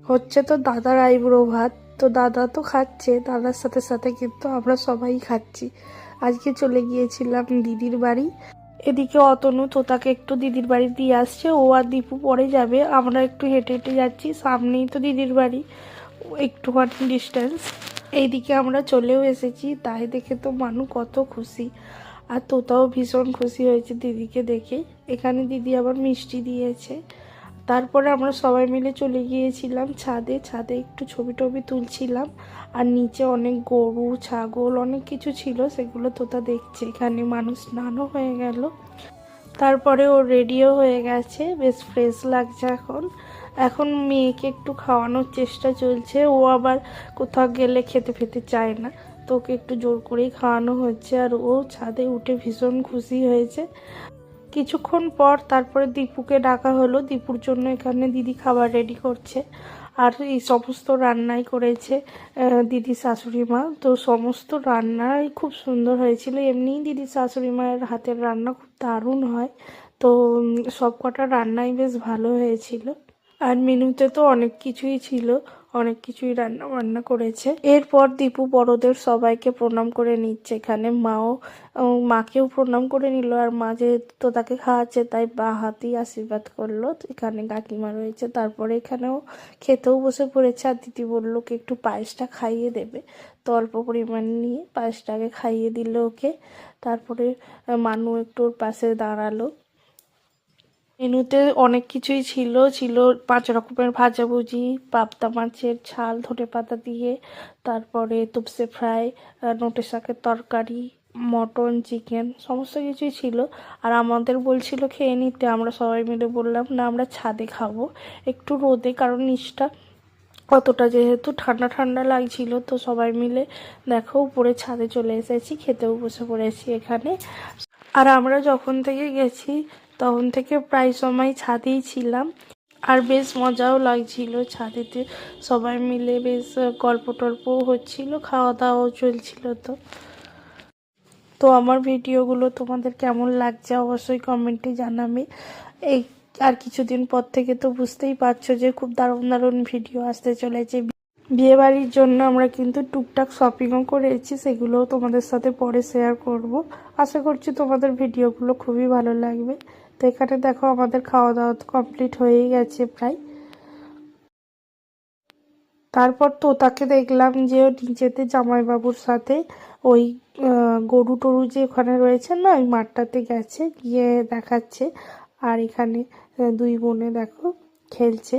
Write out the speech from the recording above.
হচ্ছে তো দাদার আইবুড়ো ভাত। তো দাদা তো খাচ্ছে, দাদার সাথে সাথে কিন্তু আমরা সবাই খাচ্ছি। আজকে চলে গিয়েছিলাম দিদির বাড়ি। এদিকে অতনু তোতাকে একটু দিদির বাড়ি দিয়ে আসছে, ও আর দীপু পরে যাবে। আমরা একটু হেঁটে হেঁটে যাচ্ছি, সামনেই তো দিদির বাড়ি, একটুখানি ডিস্টেন্স। এইদিকে আমরা চলেও এসেছি, তাই দেখে তো মানু কত খুশি। আর তোতাও ভীষণ খুশি হয়েছে দিদিকে দেখে। এখানে দিদি আবার মিষ্টি দিয়েছে। তারপরে আমরা সবাই মিলে চলে গিয়েছিলাম ছাদে। ছাদে একটু ছবি টবি তুলছিলাম। আর নিচে অনেক গরু ছাগল অনেক কিছু ছিল, সেগুলো তোতা দেখছে। এখানে মানুষ স্নানও হয়ে গেল। তারপরে ও রেডিও হয়ে গেছে, বেশ ফ্রেশ লাগছে এখন। এখন মেয়েকে একটু খাওয়ানোর চেষ্টা চলছে। ও আবার কোথাও গেলে খেতে ফেতে চায় না, তো ওকে একটু জোর করেই খাওয়ানো হচ্ছে। আর ও ছাদে উঠে ভীষণ খুশি হয়েছে। কিছুক্ষণ পর তারপরে দীপুকে ডাকা হলো। দীপুর জন্য এখানে দিদি খাবার রেডি করছে। আর এই সমস্ত রান্নাই করেছে দিদি শাশুড়ি মা। তো সমস্ত রান্নাই খুব সুন্দর হয়েছিল। এমনিই দিদি শাশুড়ি মায়ের হাতের রান্না খুব দারুণ হয়। তো সব কটা রান্নাই বেশ ভালো হয়েছিল। আর মেনুতে তো অনেক কিছুই ছিল, অনেক কিছুই রান্না বান্না করেছে। এরপর দীপু বড়দের সবাইকে প্রণাম করে নিচ্ছে। এখানে মাকেও প্রণাম করে নিল। আর মা যেহেতু তাকে খাওয়াচ্ছে, তাই বা হাতেই আশীর্বাদ করলো। এখানে কাকিমা রয়েছে। তারপরে এখানেও খেতেও বসে পড়েছে। আর দিদি বললো কি একটু পায়েসটা খাইয়ে দেবে, তো অল্প পরিমাণ নিয়ে পায়েসটাকে খাইয়ে দিল ওকে। তারপরে মানু একটু ওর পাশে দাঁড়ালো। মেনুতে অনেক কিছুই ছিল। ছিল 5 রকমের ভাজাভুজি, পাবদা মাছের ঝাল ধনেপাতা দিয়ে, তারপরে তুপসে ফ্রাই, নোটে শাকের তরকারি, মটন, চিকেন, সমস্ত কিছুই ছিল। আর আমাদের বলছিল খেয়ে নিতে, আমরা সবাই মিলে বললাম না, আমরা ছাদে খাবো একটু রোদে, কারণ নিচটা অতটা যেহেতু ঠান্ডা ঠান্ডা লাগছিল। তো সবাই মিলে দেখো উপরে ছাদে চলে এসেছি, খেতেও বসে পড়েছি এখানে। আর আমরা যখন থেকে গেছি তখন থেকে প্রায় সময় ছাদেই ছিলাম। আর বেশ মজাও লাগছিল ছাদেতে, সবাই মিলে বেশ গল্প টল্পও হচ্ছিল, খাওয়া দাওয়াও চলছিল। তো তো আমার ভিডিওগুলো তোমাদের কেমন লাগছে অবশ্যই কমেন্টে জানাবে। এই আর কিছুদিন পর থেকে তো বুঝতেই পারছো যে খুব দারুণ দারুণ ভিডিও আসতে চলেছে। বিয়েবাড়ির জন্য আমরা কিন্তু টুকটাক শপিংও করেছি, সেগুলোও তোমাদের সাথে পরে শেয়ার করব। আশা করছি তোমাদের ভিডিওগুলো খুবই ভালো লাগবে। তো এখানে দেখো আমাদের খাওয়া দাওয়া তো কমপ্লিট হয়েই গেছে প্রায়। তারপর তো তাকে দেখলাম যে নিচেতে জামাইবাবুর সাথে ওই গরু টরু যে ওখানে রয়েছে না, ওই মাঠটাতে গেছে, গিয়ে দেখাচ্ছে। আর এখানে দুই বোনে দেখো খেলছে।